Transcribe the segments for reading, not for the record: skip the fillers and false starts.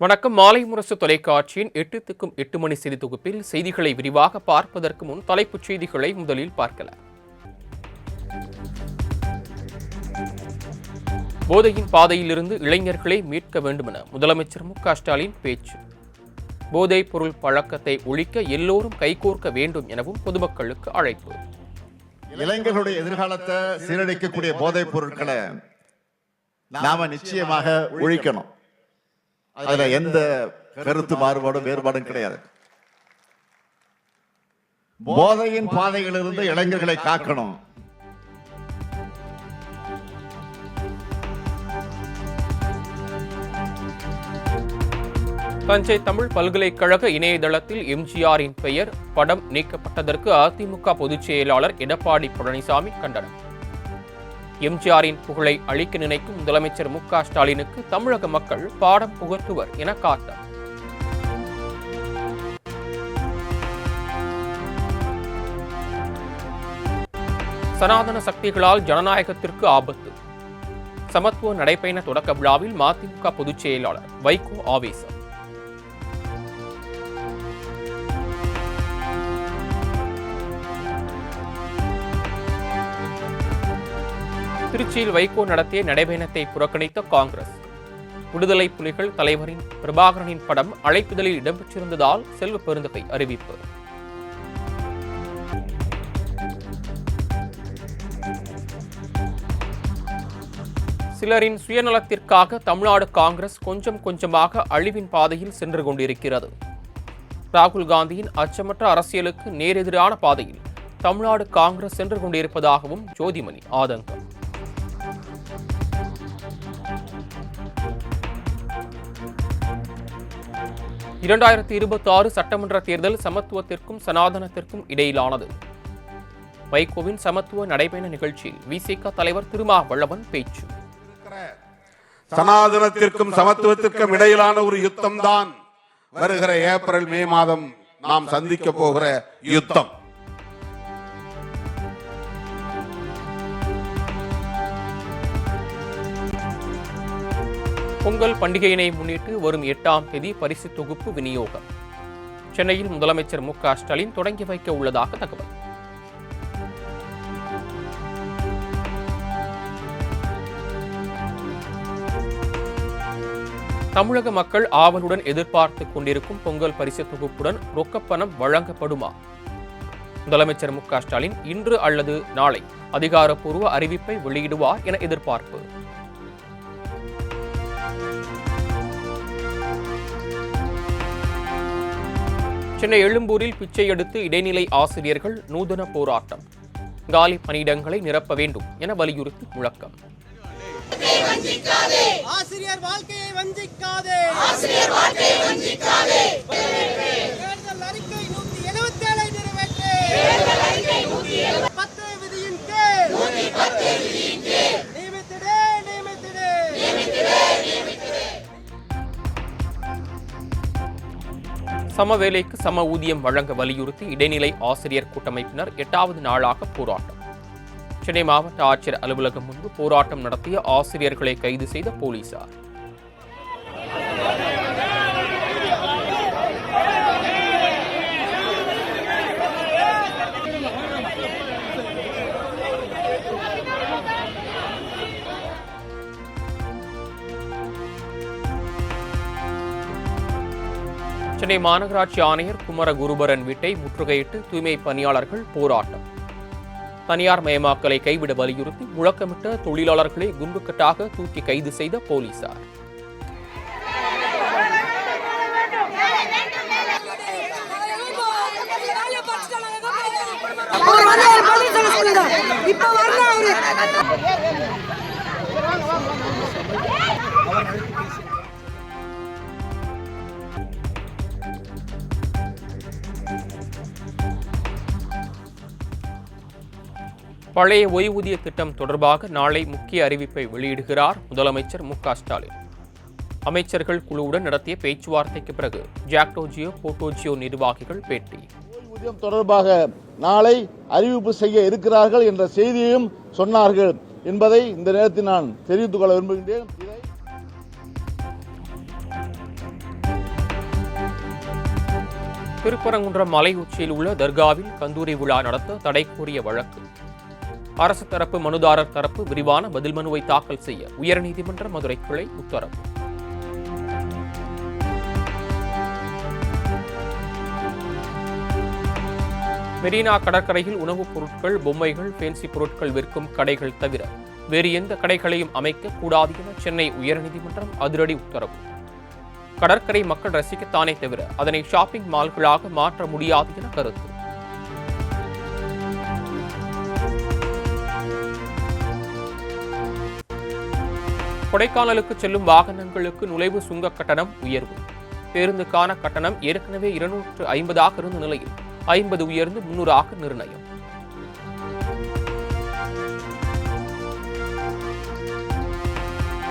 வணக்கம். மாலை முரசு தொலைக்காட்சியின் 8 திக்கும் 8 மணி செய்தி தொகுப்பில் செய்திகளை விரிவாக பார்ப்பதற்கு முன் தலைப்புச் செய்திகளை முதலில் பார்க்கலாம். போதையின் பாதையிலிருந்து இளைஞர்களை மீட்க வேண்டுமென முதலமைச்சர் மு.க.ஸ்டாலின் பேச்சு. போதைப் பொருள் பழக்கத்தை ஒழிக்க எல்லோரும் கைகோர்க்க வேண்டும் எனவும் பொதுமக்களுக்கு அழைப்பு. இளைஞர்களுடைய எதிர்காலத்தை சீரழிக்கக்கூடிய போதைப் பொருட்களை நாம நிச்சயமாக ஒழிக்கணும். அதுல எந்த கருத்து வேறுபாடும் கிடையாது. போதையின் பாதையிலிருந்து இளைஞர்களை காக்கணும். தஞ்சை தமிழ் பல்கலைக்கழக இணையதளத்தில் எம்ஜிஆரின் பெயர் படம் நீக்கப்பட்டதற்கு அதிமுக பொதுச் செயலாளர் எடப்பாடி பழனிசாமி கண்டனம். எம்ஜிஆரின் புகழை அழிக்க நினைக்கும் முதலமைச்சர் மு.க.ஸ்டாலினுக்கு தமிழக மக்கள் பாடம் புகட்டுவர் என காட்டம். சனாதன சக்திகளால் ஜனநாயகத்திற்கு ஆபத்து. சமத்துவ நடைபயண தொடக்க விழாவில் மதிமுக பொதுச் செயலாளர் வைகோ ஆவேசம். திருச்சியில் வைகோ நடத்திய நடைபயணத்தை புறக்கணித்த காங்கிரஸ். விடுதலை புலிகள் தலைவரின் பிரபாகரனின் படம் அழைப்புதலில் இடம்பெற்றிருந்ததால் செல்வ பெருந்தகை அறிவிப்பு. சிலரின் சுயநலத்திற்காக தமிழ்நாடு காங்கிரஸ் கொஞ்சம் கொஞ்சமாக அழிவின் பாதையில் சென்று கொண்டிருக்கிறது. ராகுல் காந்தியின் அச்சமற்ற அரசியலுக்கு நேரெதிரான பாதையில் தமிழ்நாடு காங்கிரஸ் சென்று கொண்டிருப்பதாகவும் ஜோதிமணி ஆதங்கம். 2026 சட்டமன்ற தேர்தல் சமத்துவத்திற்கும் சனாதனத்திற்கும் இடையிலானது. வைகோவின் சமத்துவ நடைபயண நிகழ்ச்சியில் விசிக தலைவர் திருமாவளவன் பேச்சு. சனாதனத்திற்கும் சமத்துவத்திற்கும் இடையிலான ஒரு யுத்தம் தான் வருகிற ஏப்ரல் மே மாதம் நாம் சந்திக்க போகிற யுத்தம். பொங்கல் பண்டிகையினை முன்னிட்டு வரும் 8ஆம் தேதி பரிசு தொகுப்பு விநியோகம். சென்னையில் முதலமைச்சர் மு.க.ஸ்டாலின் தொடங்கி வைக்க உள்ளதாக தகவல். தமிழக மக்கள் ஆவலுடன் எதிர்பார்த்துக் கொண்டிருக்கும் பொங்கல் பரிசு தொகுப்புடன் ரொக்கப்பணம் வழங்கப்படுமா? முதலமைச்சர் மு.க.ஸ்டாலின் இன்று அல்லது நாளை அதிகாரப்பூர்வ அறிவிப்பை வெளியிடுவார் என எதிர்பார்ப்பு. சென்னை எழும்பூரில் பிச்சை எடுத்து இடைநிலை ஆசிரியர்கள் நூதன போராட்டம். காலி பணியிடங்களை நிரப்ப வேண்டும் என வலியுறுத்தி முழக்கம். ஆசிரியர் வாழ்க்கையை வஞ்சிக்காதே. தேர்தல் அறிக்கை 177 நிறைவேற்று. 10 விதியின் கீழ் நியமித்திடு. சம வேலைக்கு சம ஊதியம் வழங்க வலியுறுத்தி இடைநிலை ஆசிரியர் கூட்டமைப்பினர் 8வது நாளாக போராட்டம். சென்னை மாவட்ட ஆட்சியர் அலுவலகம் முன்பு போராட்டம் நடத்திய ஆசிரியர்களை கைது செய்த போலீசார். சென்னை மாநகராட்சி ஆணையர் குமரகுருபரன் வீட்டை முற்றுகையிட்டு தூய்மை பணியாளர்கள் போராட்டம். தனியார் மயமாக்கலை கைவிட வலியுறுத்தி முழக்கமிட்ட தொழிலாளர்களை குண்டுக்கட்டாக தூக்கி கைது செய்த போலீசார். பழைய ஓய்வூதிய திட்டம் தொடர்பாக நாளை முக்கிய அறிவிப்பை வெளியிடுகிறார் முதலமைச்சர் மு.க.ஸ்டாலின். அமைச்சர்கள் குழுவுடன் நடத்திய பேச்சுவார்த்தைக்கு பிறகு ஜாக்டோஜியோ போட்டோஜியோ நிர்வாகிகள் பேட்டி. ஓய்வூதியம் தொடர்பாக நாளை அறிவிப்பு செய்ய இருக்கிறார்கள் என்ற செய்தியையும் சொன்னார்கள் என்பதை இந்த நேரத்தில் நான் தெரிவித்துக் கொள்ள விரும்புகின்றேன். திருப்பரங்குன்றம் மலை உச்சியில் உள்ள தர்காவில் கந்தூரி விழா நடத்த தடை கோரிய வழக்கு. அரசு தரப்பு மனுதாரர் தரப்பு விரிவான பதில் மனுவை தாக்கல் செய்ய உயர்நீதிமன்ற மதுரை கிளை உத்தரவு. மெரினா கடற்கரையில் உணவுப் பொருட்கள், பொம்மைகள், ஃபேன்சி பொருட்கள் விற்கும் கடைகள் தவிர வேறு எந்த கடைகளையும் அமைக்க கூடாது என சென்னை உயர்நீதிமன்றம் அதிரடி உத்தரவு. கடற்கரை மக்கள் ரசிக்கத்தானே தவிர அதனை ஷாப்பிங் மால்களாக மாற்ற முடியாது என கருத்து. கொடைக்கானலுக்கு செல்லும் வாகனங்களுக்கு நுழைவு சுங்க கட்டணம் உயர்வு. பேருந்துக்கான கட்டணம் ஏற்கனவே 250 இருந்த நிலையில் 50 உயர்ந்து 300 நிர்ணயம்.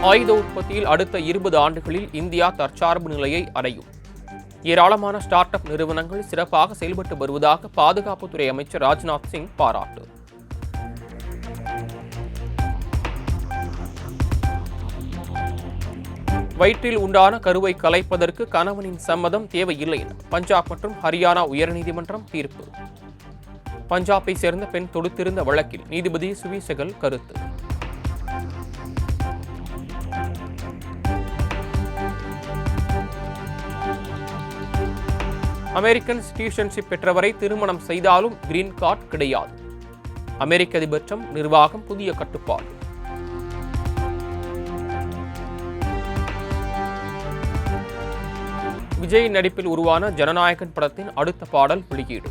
ஆயுத உற்பத்தியில் அடுத்த 20 ஆண்டுகளில் இந்தியா தற்சார்பு நிலையை அடையும். ஏராளமான ஸ்டார்ட் அப் நிறுவனங்கள் சிறப்பாக செயல்பட்டு வருவதாக பாதுகாப்புத்துறை அமைச்சர் ராஜ்நாத் சிங் பாராட்டு. வயிற்றில் உண்டான கருவை கலைப்பதற்கு கணவனின் சம்மதம் தேவையில்லை என பஞ்சாப் மற்றும் ஹரியானா உயர்நீதிமன்றம் தீர்ப்பு. பஞ்சாபை சேர்ந்த பெண் தொடுத்திருந்த வழக்கில் நீதிபதி சுவி செகல் கருத்து. அமெரிக்கன் சிட்டிசன்ஷிப் பெற்றவரை திருமணம் செய்தாலும் கிரீன் கார்டு கிடையாது. அமெரிக்க அதிபர் ட்ரம்ப் நிர்வாகம் புதிய கட்டுப்பாடு. விஜய் நடிப்பில் உருவான ஜனநாயகன் படத்தின் அடுத்த பாடல் வெளியீடு.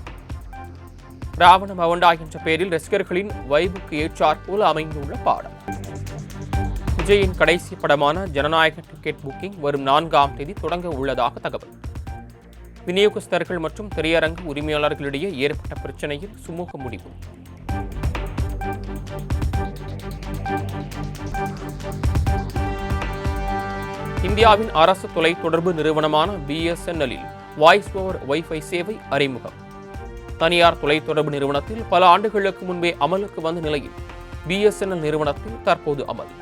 ராவண மவண்டா என்ற பெயரில் ரசிகர்களின் வைபுக்கு ஏற்றாற் போல அமைந்துள்ள பாடல். விஜயின் கடைசி படமான ஜனநாயகன் டிக்கெட் புக்கிங் வரும் 4ஆம் தேதி தொடங்க உள்ளதாக தகவல். விநியோகஸ்தர்கள் மற்றும் திரையரங்கு உரிமையாளர்களிடையே ஏற்பட்ட பிரச்சனையில் சுமூக முடிவு. இந்தியாவின் அரசு தொலைத்தொடர்பு நிறுவனமான BSNL-இல் வாய்ஸ் ஓவர் வைஃபை சேவை அறிமுகம். தனியார் தொலைத்தொடர்பு நிறுவனத்தில் பல ஆண்டுகளுக்கு முன்பே அமலுக்கு வந்த நிலையில் BSNL நிறுவனத்தில் தற்போது அமல்.